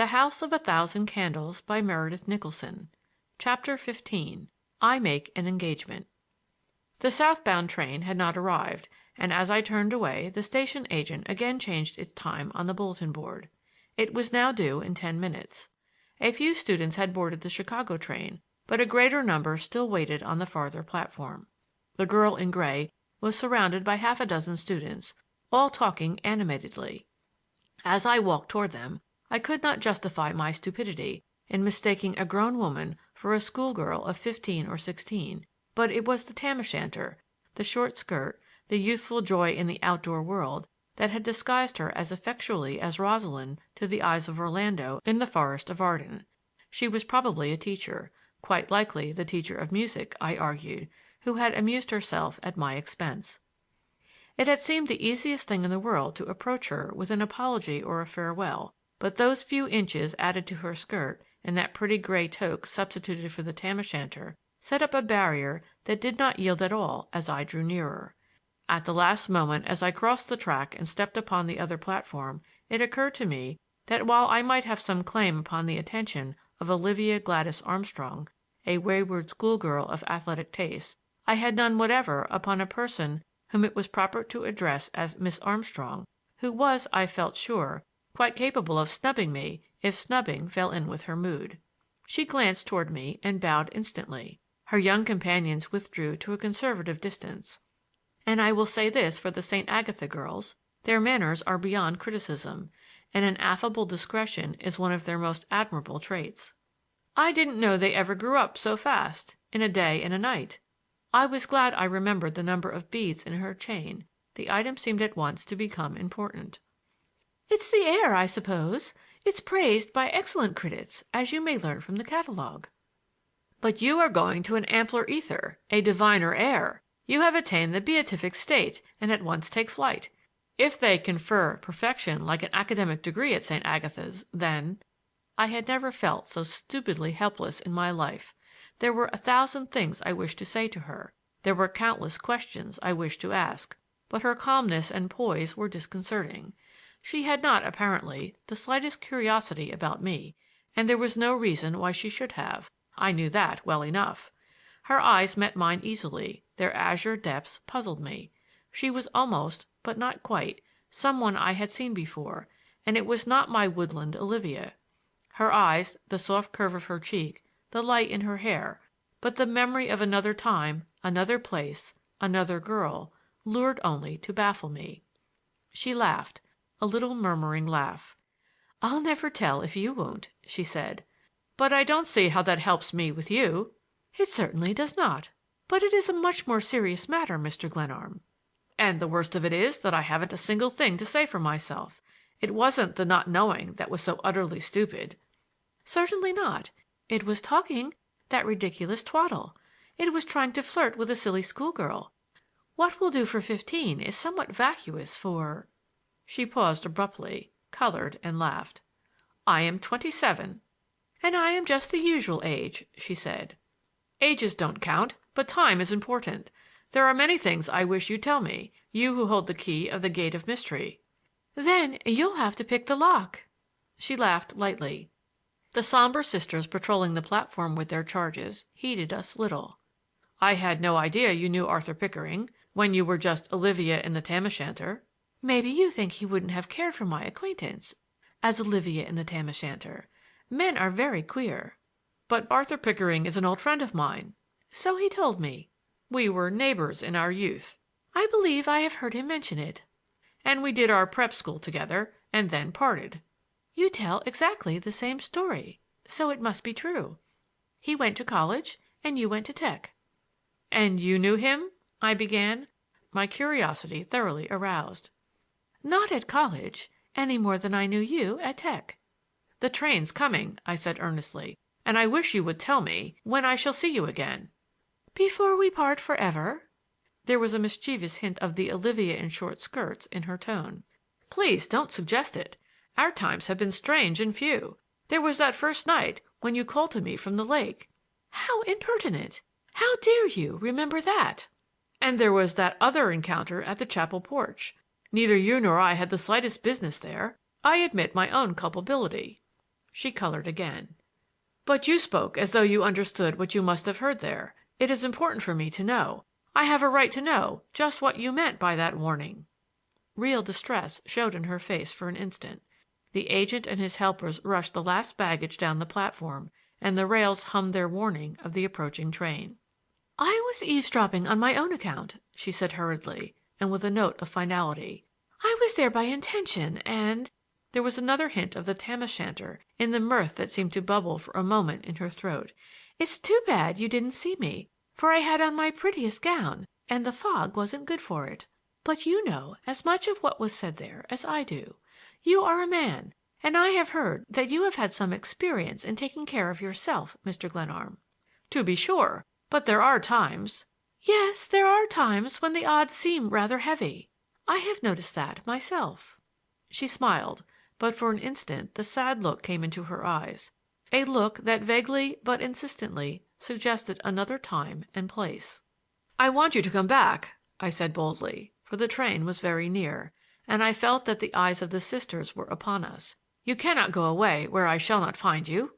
The House of a Thousand Candles by Meredith Nicholson. Chapter 15. I Make an Engagement. The southbound train had not arrived, and as I turned away the station agent again changed its time on the bulletin board. It was now due in 10 minutes. A few students had boarded the Chicago train, but a greater number still waited on the farther platform. The girl in gray was surrounded by half a dozen students, all talking animatedly. As I walked toward them, I could not justify my stupidity in mistaking a grown woman for a schoolgirl of 15 or 16, but it was the tam o' shanter, the short skirt, the youthful joy in the outdoor world that had disguised her as effectually as Rosalind to the eyes of Orlando in the Forest of Arden. She was probably a teacher, quite likely the teacher of music, I argued, who had amused herself at my expense. It had seemed the easiest thing in the world to approach her with an apology or a farewell, but those few inches added to her skirt and that pretty gray toque substituted for the tam o' shanter set up a barrier that did not yield at all as I drew nearer. At the last moment, as I crossed the track and stepped upon the other platform, it occurred to me that while I might have some claim upon the attention of Olivia Gladys Armstrong, a wayward schoolgirl of athletic tastes, I had none whatever upon a person whom it was proper to address as Miss Armstrong, who was, I felt sure, quite capable of snubbing me if snubbing fell in with her mood. She glanced toward me and bowed instantly. Her young companions withdrew to a conservative distance. And I will say this for the St. Agatha girls, their manners are beyond criticism, and an affable discretion is one of their most admirable traits. I didn't know they ever grew up so fast, in a day and a night. I was glad I remembered the number of beads in her chain. The item seemed at once to become important. "It's the air, I suppose. It's praised by excellent critics, as you may learn from the catalogue." "But you are going to an ampler ether, a diviner air. You have attained the beatific state and at once take flight. If they confer perfection like an academic degree at St. Agatha's, then—" I had never felt so stupidly helpless in my life. There were 1,000 things I wished to say to her. There were countless questions I wished to ask, but her calmness and poise were disconcerting. She had not, apparently, the slightest curiosity about me, and there was no reason why she should have. I knew that well enough. Her eyes met mine easily. Their azure depths puzzled me. She was almost, but not quite, someone I had seen before, and it was not my woodland Olivia. Her eyes, the soft curve of her cheek, the light in her hair, but the memory of another time, another place, another girl, lured only to baffle me. She laughed, a little murmuring laugh. "I'll never tell if you won't," she said. "But I don't see how that helps me with you." "It certainly does not. But it is a much more serious matter, Mr. Glenarm." "And the worst of it is that I haven't a single thing to say for myself. It wasn't the not knowing that was so utterly stupid." "Certainly not. It was talking, that ridiculous twaddle. It was trying to flirt with a silly schoolgirl. What will do for 15 is somewhat vacuous for—" She paused abruptly, colored, and laughed. "I am 27." "And I am just the usual age," she said. "Ages don't count, but time is important. There are many things I wish you'd tell me, you who hold the key of the gate of mystery." "Then you'll have to pick the lock." She laughed lightly. The somber sisters patrolling the platform with their charges heeded us little. "I had no idea you knew Arthur Pickering, when you were just Olivia in the tam o' shanter." "Maybe you think he wouldn't have cared for my acquaintance as Olivia in the tam o' shanter. Men are very queer." "But Arthur Pickering is an old friend of mine." "So he told me." "We were neighbors in our youth." "I believe I have heard him mention it." "And we did our prep school together, and then parted." "You tell exactly the same story, so it must be true. He went to college, and you went to Tech." "And you knew him?" I began, my curiosity thoroughly aroused. "Not at college, any more than I knew you at Tech." "The train's coming," I said earnestly, "and I wish you would tell me when I shall see you again." "Before we part forever?" There was a mischievous hint of the Olivia in short skirts in her tone. "Please don't suggest it. Our times have been strange and few. There was that first night when you called to me from the lake." "How impertinent! How dare you remember that?" "And there was that other encounter at the chapel porch. Neither you nor I had the slightest business there. I admit my own culpability." She colored again. "But you spoke as though you understood what you must have heard there. It is important for me to know. I have a right to know just what you meant by that warning." Real distress showed in her face for an instant. The agent and his helpers rushed the last baggage down the platform, and the rails hummed their warning of the approaching train. "I was eavesdropping on my own account," she said hurriedly, and with a note of finality. "I was there by intention, and—" There was another hint of the tam o' shanter in the mirth that seemed to bubble for a moment in her throat. "It's too bad you didn't see me, for I had on my prettiest gown, and the fog wasn't good for it. But you know as much of what was said there as I do. You are a man, and I have heard that you have had some experience in taking care of yourself, Mr. Glenarm." "To be sure. But there are times—" "Yes, there are times when the odds seem rather heavy. I have noticed that myself." She smiled, but for an instant the sad look came into her eyes, a look that vaguely but insistently suggested another time and place. "I want you to come back," I said boldly, for the train was very near, and I felt that the eyes of the Sisters were upon us. "You cannot go away where I shall not find you."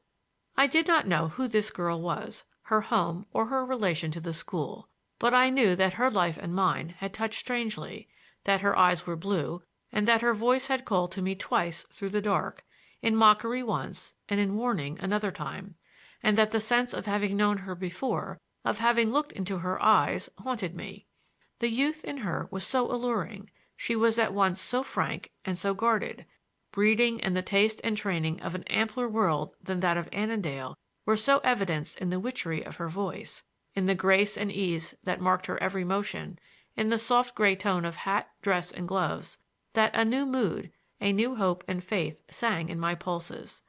I did not know who this girl was, her home or her relation to the school, but I knew that her life and mine had touched strangely, that her eyes were blue, and that her voice had called to me twice through the dark, in mockery once and in warning another time, and that the sense of having known her before, of having looked into her eyes, haunted me. The youth in her was so alluring, she was at once so frank and so guarded. Breeding and the taste and training of an ampler world than that of Annandale were so evidenced in the witchery of her voice, in the grace and ease that marked her every motion, in the soft gray tone of hat, dress, and gloves, that a new mood, a new hope and faith sang in my pulses.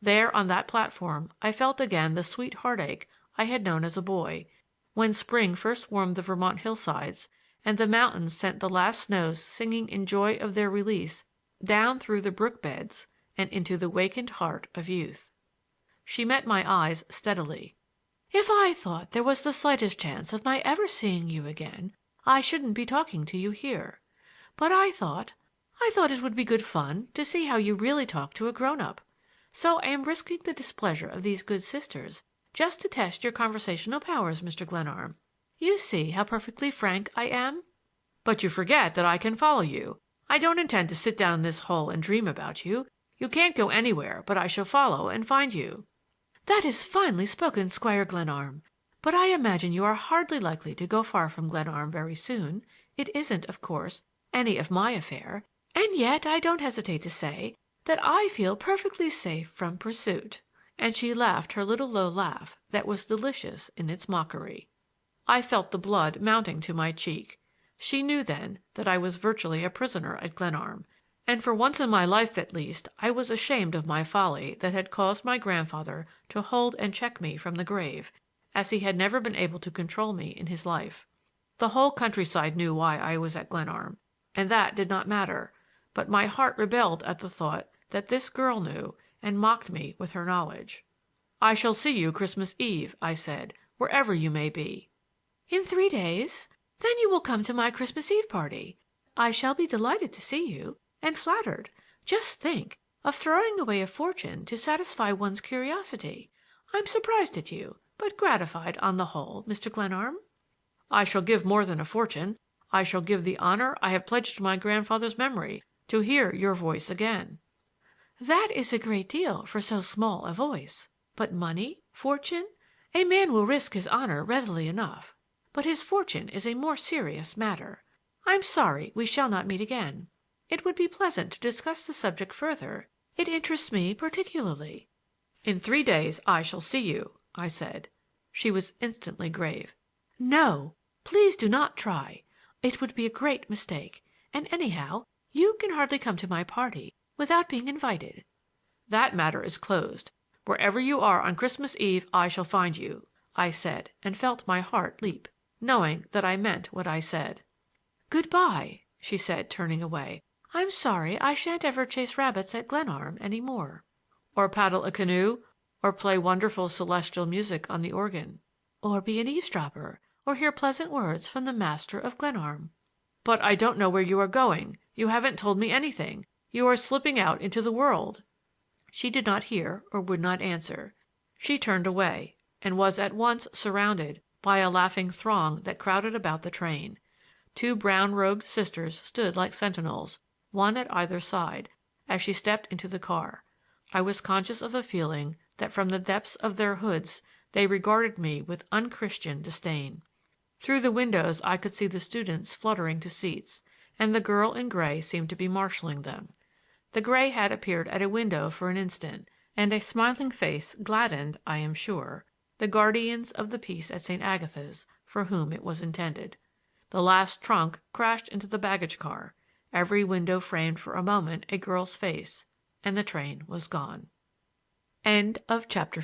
There on that platform I felt again the sweet heartache I had known as a boy, when spring first warmed the Vermont hillsides and the mountains sent the last snows singing in joy of their release down through the brook beds and into the wakened heart of youth. She met my eyes steadily. "If I thought there was the slightest chance of my ever seeing you again, I shouldn't be talking to you here. But I thought it would be good fun to see how you really talk to a grown-up. So I am risking the displeasure of these good Sisters just to test your conversational powers, Mr. Glenarm. You see how perfectly frank I am?" "But you forget that I can follow you. I don't intend to sit down in this hole and dream about you. You can't go anywhere but I shall follow and find you." "That is finely spoken, Squire Glenarm. But I imagine you are hardly likely to go far from Glenarm very soon. It isn't, of course, any of my affair, and yet I don't hesitate to say that I feel perfectly safe from pursuit." And she laughed her little low laugh that was delicious in its mockery. I felt the blood mounting to my cheek. She knew then that I was virtually a prisoner at Glenarm, and for once in my life at least I was ashamed of my folly that had caused my grandfather to hold and check me from the grave, as he had never been able to control me in his life. The whole countryside knew why I was at Glenarm, and that did not matter, but my heart rebelled at the thought that this girl knew and mocked me with her knowledge. "I shall see you Christmas Eve," I said, "wherever you may be." "In 3 days? Then you will come to my Christmas Eve party. I shall be delighted to see you, and flattered. Just think of throwing away a fortune to satisfy one's curiosity. I'm surprised at you, but gratified on the whole, Mr. Glenarm." "I shall give more than a fortune. I shall give the honor I have pledged to my grandfather's memory to hear your voice again." "That is a great deal for so small a voice. But money, fortune? A man will risk his honor readily enough, but his fortune is a more serious matter. I'm sorry we shall not meet again. It would be pleasant to discuss the subject further. It interests me particularly." "In 3 days I shall see you," I said. She was instantly grave. "No, please do not try. It would be a great mistake. And anyhow, you can hardly come to my party without being invited." "That matter is closed. Wherever you are on Christmas Eve I shall find you," I said, and felt my heart leap, knowing that I meant what I said. "Good-bye," she said, turning away. "I'm sorry I shan't ever chase rabbits at Glenarm any more." "Or paddle a canoe, or play wonderful celestial music on the organ." "Or be an eavesdropper, or hear pleasant words from the master of Glenarm." "But I don't know where you are going. You haven't told me anything. You are slipping out into the world." She did not hear or would not answer. She turned away, and was at once surrounded by a laughing throng that crowded about the train. Two brown-robed sisters stood like sentinels, one at either side, as she stepped into the car. I was conscious of a feeling that from the depths of their hoods they regarded me with unchristian disdain. Through the windows I could see the students fluttering to seats, and the girl in gray seemed to be marshaling them. The gray had appeared at a window for an instant, and a smiling face gladdened, I am sure, the guardians of the peace at St. Agatha's, for whom it was intended. The last trunk crashed into the baggage car. Every window framed for a moment a girl's face, and the train was gone. End of chapter